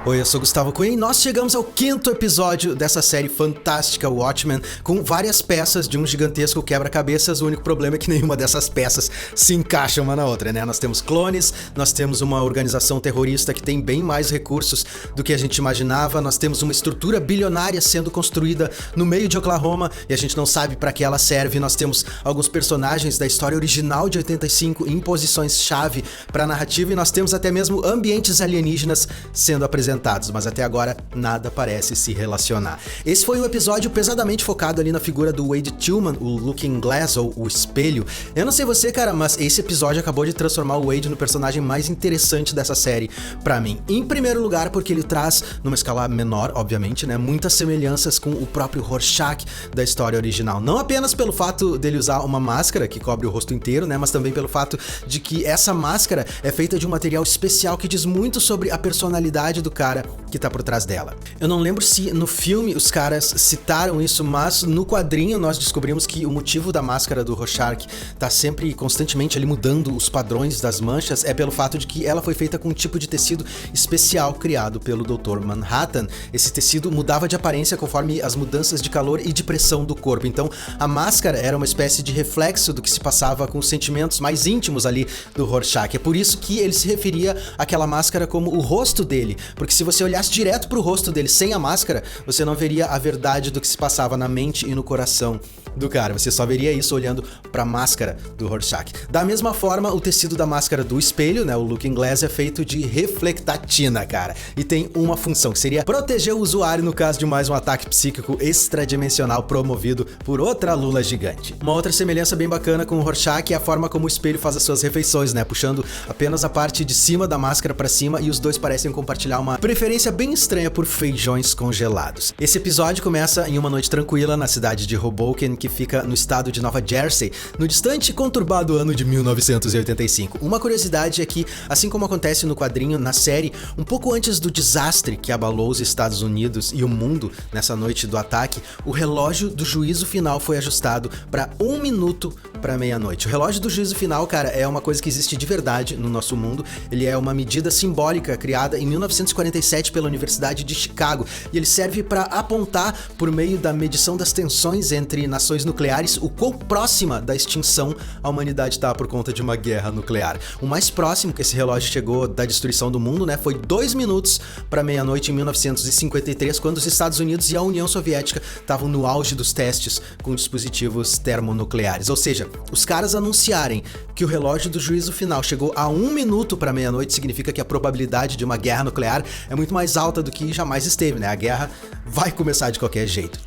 Oi, eu sou Gustavo Cunha e nós chegamos ao 5º episódio dessa série fantástica Watchmen, com várias peças de um gigantesco quebra-cabeças. O único problema é que nenhuma dessas peças se encaixa uma na outra, né? Nós temos clones, nós temos uma organização terrorista que tem bem mais recursos do que a gente imaginava, nós temos uma estrutura bilionária sendo construída no meio de Oklahoma e a gente não sabe para que ela serve. Nós temos alguns personagens da história original de 85 em posições-chave para a narrativa e nós temos até mesmo ambientes alienígenas sendo apresentados, mas até agora nada parece se relacionar. Esse foi um episódio pesadamente focado ali na figura do Wade Tillman, o Looking Glass, ou o espelho. Eu não sei você, cara, mas esse episódio acabou de transformar o Wade no personagem mais interessante dessa série pra mim. Em primeiro lugar, porque ele traz, numa escala menor, obviamente, né, muitas semelhanças com o próprio Rorschach da história original. Não apenas pelo fato dele usar uma máscara que cobre o rosto inteiro, né, mas também pelo fato de que essa máscara é feita de um material especial que diz muito sobre a personalidade do cara que tá por trás dela. Eu não lembro se no filme os caras citaram isso, mas no quadrinho nós descobrimos que o motivo da máscara do Rorschach tá sempre constantemente ali mudando os padrões das manchas é pelo fato de que ela foi feita com um tipo de tecido especial criado pelo Dr. Manhattan. Esse tecido mudava de aparência conforme as mudanças de calor e de pressão do corpo, então a máscara era uma espécie de reflexo do que se passava com os sentimentos mais íntimos ali do Rorschach. É por isso que ele se referia àquela máscara como o rosto dele, porque se você olhasse direto pro rosto dele sem a máscara, você não veria a verdade do que se passava na mente e no coração do cara, você só veria isso olhando pra máscara do Rorschach. Da mesma forma, o tecido da máscara do espelho, né, o Looking Glass, é feito de reflectatina, cara, e tem uma função, que seria proteger o usuário no caso de mais um ataque psíquico extradimensional promovido por outra lula gigante. Uma outra semelhança bem bacana com o Rorschach é a forma como o espelho faz as suas refeições, né, puxando apenas a parte de cima da máscara pra cima, e os dois parecem compartilhar uma preferência bem estranha por feijões congelados. Esse episódio começa em uma noite tranquila na cidade de Hoboken, que fica no estado de Nova Jersey, no distante e conturbado ano de 1985. Uma curiosidade é que, assim como acontece no quadrinho, na série, um pouco antes do desastre que abalou os Estados Unidos e o mundo nessa noite do ataque, o relógio do juízo final foi ajustado para 1 minuto para meia-noite. O relógio do juízo final, cara, é uma coisa que existe de verdade no nosso mundo. Ele é uma medida simbólica criada em 1947 pela Universidade de Chicago, e ele serve para apontar, por meio da medição das tensões entre nações nucleares, o quão próxima da extinção a humanidade está por conta de uma guerra nuclear. O mais próximo que esse relógio chegou da destruição do mundo, né, foi 2 minutos para meia-noite em 1953, quando os Estados Unidos e a União Soviética estavam no auge dos testes com dispositivos termonucleares. Ou seja, os caras anunciarem que o relógio do juízo final chegou a 1 minuto para meia-noite significa que a probabilidade de uma guerra nuclear é muito mais alta do que jamais esteve, né? A guerra vai começar de qualquer jeito.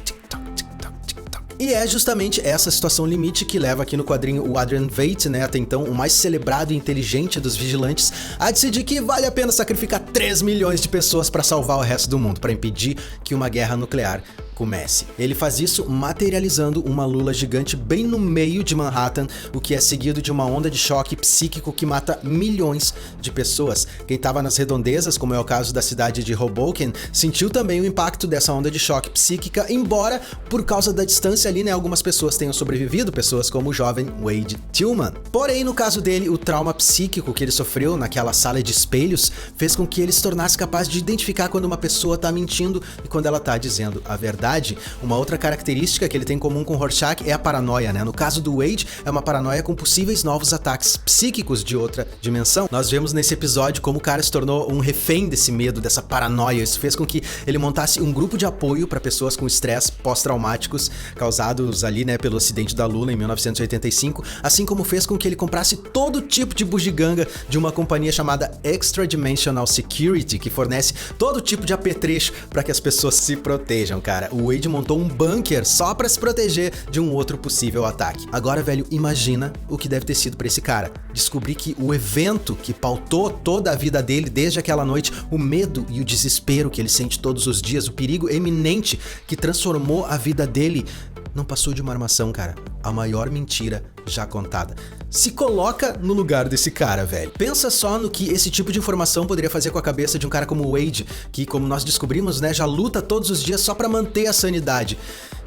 E é justamente essa situação limite que leva aqui no quadrinho o Adrian Veidt, né, até então o mais celebrado e inteligente dos vigilantes, a decidir que vale a pena sacrificar 3 milhões de pessoas para salvar o resto do mundo, para impedir que uma guerra nuclear comece. Ele faz isso materializando uma lula gigante bem no meio de Manhattan, o que é seguido de uma onda de choque psíquico que mata milhões de pessoas. Quem estava nas redondezas, como é o caso da cidade de Hoboken, sentiu também o impacto dessa onda de choque psíquica, embora por causa da distância ali, né, algumas pessoas tenham sobrevivido, pessoas como o jovem Wade Tillman. Porém, no caso dele, o trauma psíquico que ele sofreu naquela sala de espelhos fez com que ele se tornasse capaz de identificar quando uma pessoa tá mentindo e quando ela tá dizendo a verdade. Uma outra característica que ele tem em comum com o Rorschach é a paranoia, né? No caso do Wade, é uma paranoia com possíveis novos ataques psíquicos de outra dimensão. Nós vemos nesse episódio como o cara se tornou um refém desse medo, dessa paranoia. Isso fez com que ele montasse um grupo de apoio para pessoas com estresse pós-traumáticos causados ali, né, pelo acidente da Lula em 1985, assim como fez com que ele comprasse todo tipo de bugiganga de uma companhia chamada Extra Dimensional Security, que fornece todo tipo de apetrecho para que as pessoas se protejam, cara. O Wade montou um bunker só pra se proteger de um outro possível ataque. Agora, velho, imagina o que deve ter sido pra esse cara. Descobrir que o evento que pautou toda a vida dele desde aquela noite, o medo e o desespero que ele sente todos os dias, o perigo eminente que transformou a vida dele, não passou de uma armação, cara. A maior mentira já contada. Se coloca no lugar desse cara, velho. Pensa só no que esse tipo de informação poderia fazer com a cabeça de um cara como o Wade, que, como nós descobrimos, né, já luta todos os dias só pra manter a sanidade.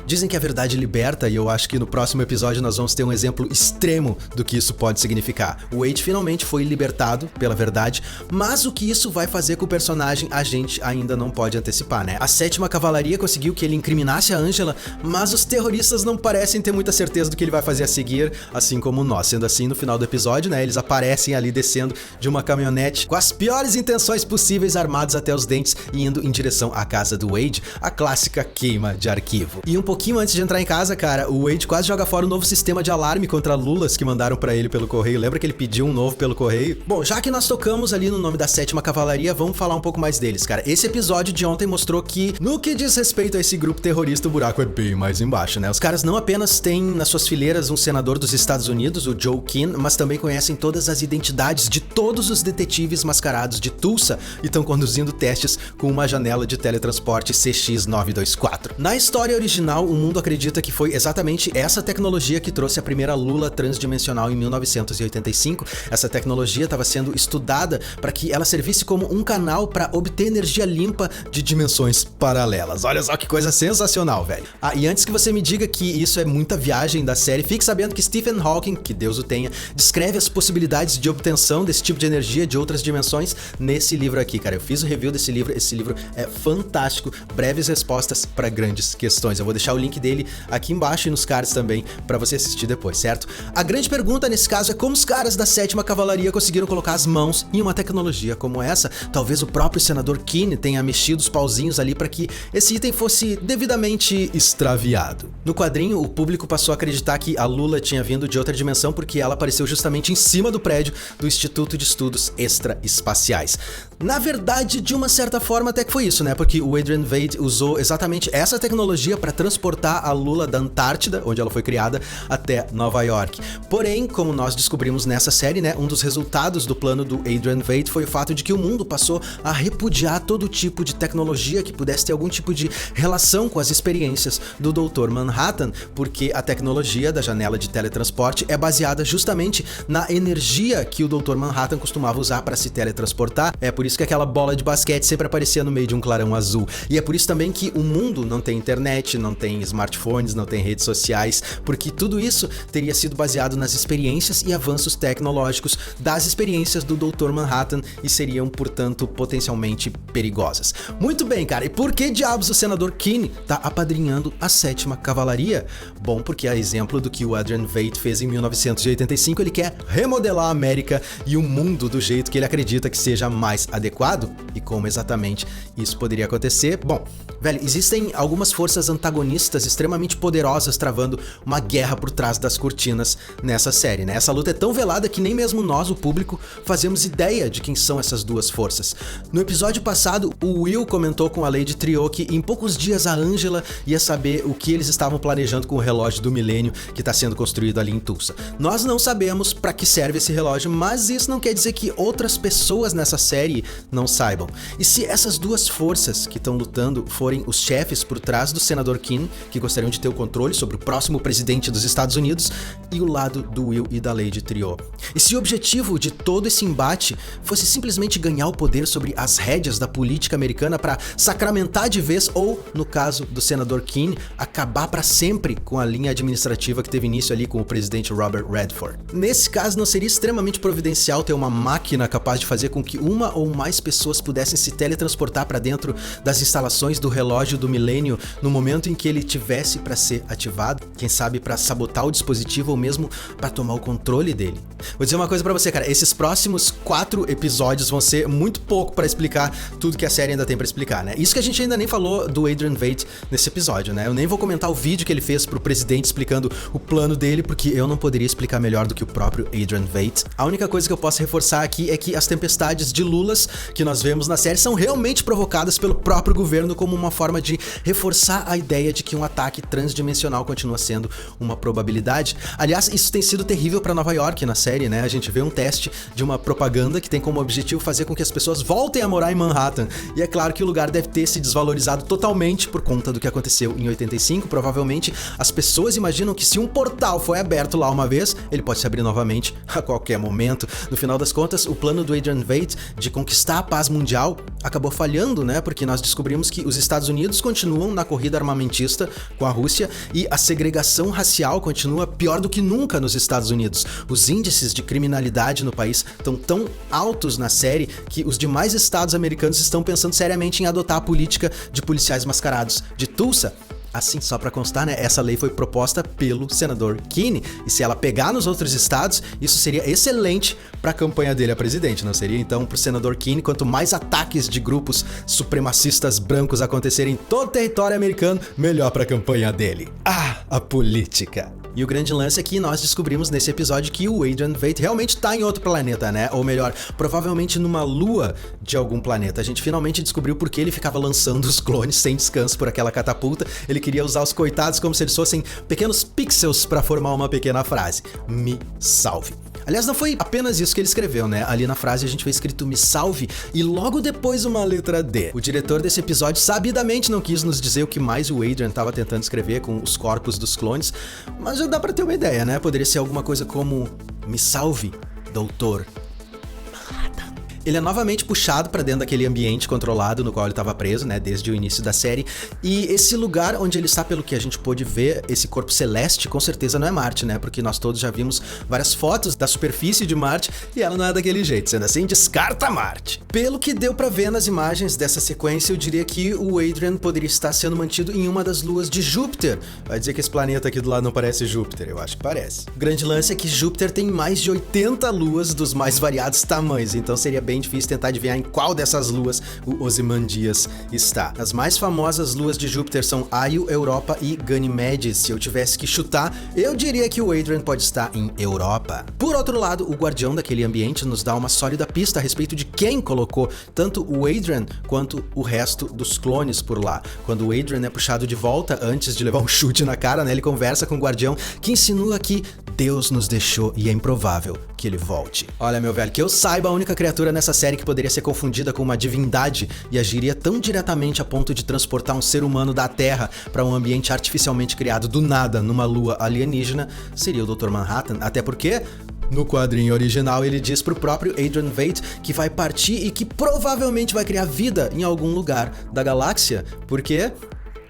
Dizem que a verdade liberta e eu acho que no próximo episódio nós vamos ter um exemplo extremo do que isso pode significar. O Wade finalmente foi libertado pela verdade, mas o que isso vai fazer com o personagem a gente ainda não pode antecipar, né? A 7ª Cavalaria conseguiu que ele incriminasse a Angela, mas os terroristas não parecem ter muita certeza do que ele vai fazer a seguir, assim como nós. Sendo assim, no final do episódio, né, eles aparecem ali descendo de uma caminhonete com as piores intenções possíveis, armados até os dentes e indo em direção à casa do Wade, a clássica queima de arquivo. E um pouquinho antes de entrar em casa, cara, o Wade quase joga fora o novo sistema de alarme contra lulas que mandaram pra ele pelo correio. Lembra que ele pediu um novo pelo correio? Bom, já que nós tocamos ali no nome da 7ª Cavalaria, vamos falar um pouco mais deles, cara. Esse episódio de ontem mostrou que, no que diz respeito a esse grupo terrorista, o buraco é bem mais embaixo, né? Os caras não apenas têm nas suas fileiras um senador dos Estados Unidos, o Joe Keane, mas também conhecem todas as identidades de todos os detetives mascarados de Tulsa e estão conduzindo testes com uma janela de teletransporte CX-924. Na história original, o mundo acredita que foi exatamente essa tecnologia que trouxe a primeira lula transdimensional em 1985. Essa tecnologia estava sendo estudada para que ela servisse como um canal para obter energia limpa de dimensões paralelas. Olha só que coisa sensacional, velho. Ah, e antes que você me diga que isso é muita viagem da série, fique sabendo que Stephen Hawking, que Deus o tenha, descreve as possibilidades de obtenção desse tipo de energia de outras dimensões nesse livro aqui, cara. Eu fiz o review desse livro, esse livro é fantástico, breves respostas para grandes questões. Eu vou deixar o link dele aqui embaixo e nos cards também para você assistir depois, certo? A grande pergunta nesse caso é como os caras da 7ª Cavalaria conseguiram colocar as mãos em uma tecnologia como essa. Talvez o próprio senador Keane tenha mexido os pauzinhos ali para que esse item fosse devidamente extraviado. No quadrinho, o público passou a acreditar que a lula tinha vindo de outra dimensão porque ela apareceu justamente em cima do prédio do Instituto de Estudos Extraespaciais. Na verdade, de uma certa forma até que foi isso, né? Porque o Adrian Veidt usou exatamente essa tecnologia para transportar a lula da Antártida, onde ela foi criada, até Nova York. Porém, como nós descobrimos nessa série, né, um dos resultados do plano do Adrian Veidt foi o fato de que o mundo passou a repudiar todo tipo de tecnologia que pudesse ter algum tipo de relação com as experiências do Dr. Manhattan, porque a tecnologia da janela de teletransporte é baseada justamente na energia que o Dr. Manhattan costumava usar para se teletransportar. É por isso que aquela bola de basquete sempre aparecia no meio de um clarão azul. E é por isso também que o mundo não tem internet, não tem smartphones, não tem redes sociais, porque tudo isso teria sido baseado nas experiências e avanços tecnológicos das experiências do Dr. Manhattan e seriam, portanto, potencialmente perigosas. Muito bem, cara, e por que diabos o senador Keane tá apadrinhando a 7ª Cavalaria? Bom, porque a exemplo do que o Adrian Veidt fez em 1985, ele quer remodelar a América e o mundo do jeito que ele acredita que seja mais adequado. E como exatamente isso poderia acontecer? Bom, velho, existem algumas forças antagonistas extremamente poderosas travando uma guerra por trás das cortinas nessa série, né? Essa luta é tão velada que nem mesmo nós, o público, fazemos ideia de quem são essas duas forças. No episódio passado, o Will comentou com a Lady Trio que em poucos dias a Angela ia saber o que eles estavam planejando com o relógio do milênio que está sendo construído ali em Tulsa. Nós não sabemos para que serve esse relógio, mas isso não quer dizer que outras pessoas nessa série não saibam. E se essas duas forças que estão lutando forem os chefes por trás do senador Keane, que gostariam de ter o controle sobre o próximo presidente dos Estados Unidos, e o lado do Will e da Lady Trio? E se o objetivo de todo esse embate fosse simplesmente ganhar o poder sobre as rédeas da política americana para sacramentar de vez, ou, no caso do senador Keane, acabar para sempre com a linha administrativa que teve início ali com o presidente Robert Redford? Nesse caso, não seria extremamente providencial ter uma máquina capaz de fazer com que uma ou mais pessoas pudessem se teletransportar para dentro das instalações do relógio do milênio no momento em que ele tivesse para ser ativado? Quem sabe para sabotar o dispositivo ou mesmo para tomar o controle dele? Vou dizer uma coisa para você, cara, esses próximos 4 episódios vão ser muito pouco para explicar tudo que a série ainda tem para explicar, né? Isso que a gente ainda nem falou do Adrian Veidt nesse episódio, né? Eu nem vou comentar o vídeo que ele fez pro presidente explicando o plano dele, porque eu não poderia explicar melhor do que o próprio Adrian Veidt. A única coisa que eu posso reforçar aqui é que as tempestades de lulas que nós vemos na série são realmente provocadas pelo próprio governo como uma forma de reforçar a ideia de que um ataque transdimensional continua sendo uma probabilidade. Aliás, isso tem sido terrível para Nova York na série, né? A gente vê um teste de uma propaganda que tem como objetivo fazer com que as pessoas voltem a morar em Manhattan. E é claro que o lugar deve ter se desvalorizado totalmente por conta do que aconteceu em 85. Provavelmente as pessoas imaginam que se um portal foi aberto lá uma vez, ele pode se abrir novamente a qualquer momento. No final das contas, o plano do Adrian Veidt de conquistar a paz mundial Mundial acabou falhando, né? Porque nós descobrimos que os Estados Unidos continuam na corrida armamentista com a Rússia e a segregação racial continua pior do que nunca nos Estados Unidos. Os índices de criminalidade no país estão tão altos na série que os demais estados americanos estão pensando seriamente em adotar a política de policiais mascarados. De Tulsa, assim, só pra constar, né, essa lei foi proposta pelo senador Kenney, e se ela pegar nos outros estados, isso seria excelente pra campanha dele a presidente, não seria? Então, pro senador Kenney, quanto mais ataques de grupos supremacistas brancos acontecerem em todo o território americano, melhor pra campanha dele. Ah, a política! E o grande lance é que nós descobrimos nesse episódio que o Adrian Veidt realmente tá em outro planeta, né? Ou melhor, provavelmente numa lua de algum planeta. A gente finalmente descobriu por que ele ficava lançando os clones sem descanso por aquela catapulta. Ele queria usar os coitados como se eles fossem pequenos pixels pra formar uma pequena frase. Me salve. Aliás, não foi apenas isso que ele escreveu, né? Ali na frase a gente vê escrito me salve e logo depois uma letra D. O diretor desse episódio sabidamente não quis nos dizer o que mais o Adrian estava tentando escrever com os corpos dos clones, mas já dá pra ter uma ideia, né? Poderia ser alguma coisa como me salve, doutor. Ele é novamente puxado pra dentro daquele ambiente controlado no qual ele estava preso, né, desde o início da série. E esse lugar onde ele está, pelo que a gente pôde ver, esse corpo celeste, com certeza não é Marte, né, porque nós todos já vimos várias fotos da superfície de Marte e ela não é daquele jeito, sendo assim, descarta Marte. Pelo que deu pra ver nas imagens dessa sequência, eu diria que o Adrian poderia estar sendo mantido em uma das luas de Júpiter. Vai dizer que esse planeta aqui do lado não parece Júpiter? Eu acho que parece. O grande lance é que Júpiter tem mais de 80 luas dos mais variados tamanhos, então seria bem difícil tentar adivinhar em qual dessas luas o Ozymandias está. As mais famosas luas de Júpiter são Io, Europa e Ganymedes. Se eu tivesse que chutar, eu diria que o Adrian pode estar em Europa. Por outro lado, o guardião daquele ambiente nos dá uma sólida pista a respeito de quem colocou tanto o Adrian quanto o resto dos clones por lá. Quando o Adrian é puxado de volta antes de levar um chute na cara, né, ele conversa com o guardião que insinua que Deus nos deixou e é improvável que ele volte. Olha, meu velho, que eu saiba, a única criatura nessa série que poderia ser confundida com uma divindade e agiria tão diretamente a ponto de transportar um ser humano da Terra para um ambiente artificialmente criado do nada numa lua alienígena seria o Dr. Manhattan, até porque no quadrinho original ele diz pro próprio Adrian Veidt que vai partir e que provavelmente vai criar vida em algum lugar da galáxia, porque...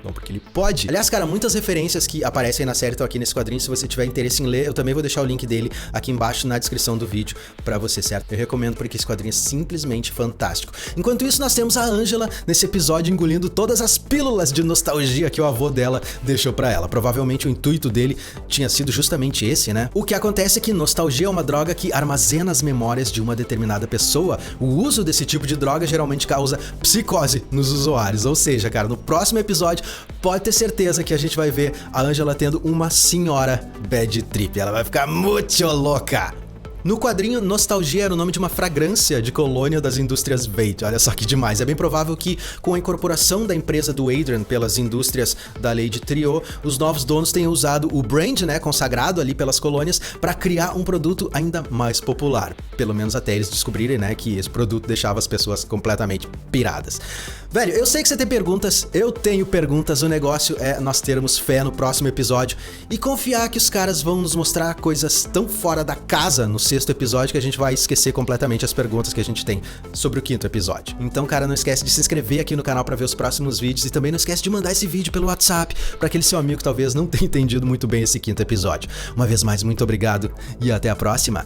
Bom, porque ele pode. Aliás, cara, muitas referências que aparecem na série estão aqui nesse quadrinho. Se você tiver interesse em ler, eu também vou deixar o link dele aqui embaixo na descrição do vídeo pra você, certo? Eu recomendo porque esse quadrinho é simplesmente fantástico. Enquanto isso, nós temos a Angela nesse episódio engolindo todas as pílulas de nostalgia que o avô dela deixou pra ela. Provavelmente o intuito dele tinha sido justamente esse, né? O que acontece é que nostalgia é uma droga que armazena as memórias de uma determinada pessoa. O uso desse tipo de droga geralmente causa psicose nos usuários. Ou seja, cara, no próximo episódio pode ter certeza que a gente vai ver a Angela tendo uma senhora bad trip. Ela vai ficar muito louca. No quadrinho, Nostalgia era o nome de uma fragrância de colônia das indústrias Veidt. Olha só que demais. É bem provável que, com a incorporação da empresa do Adrian pelas indústrias da Lady Trio, os novos donos tenham usado o brand, né, consagrado ali pelas colônias, para criar um produto ainda mais popular. Pelo menos até eles descobrirem, né, que esse produto deixava as pessoas completamente piradas. Velho, eu sei que você tem perguntas, eu tenho perguntas, o negócio é nós termos fé no próximo episódio e confiar que os caras vão nos mostrar coisas tão fora da casa no sexto episódio que a gente vai esquecer completamente as perguntas que a gente tem sobre o quinto episódio. Então, cara, não esquece de se inscrever aqui no canal pra ver os próximos vídeos e também não esquece de mandar esse vídeo pelo WhatsApp pra aquele seu amigo que talvez não tenha entendido muito bem esse quinto episódio. Uma vez mais, muito obrigado e até a próxima.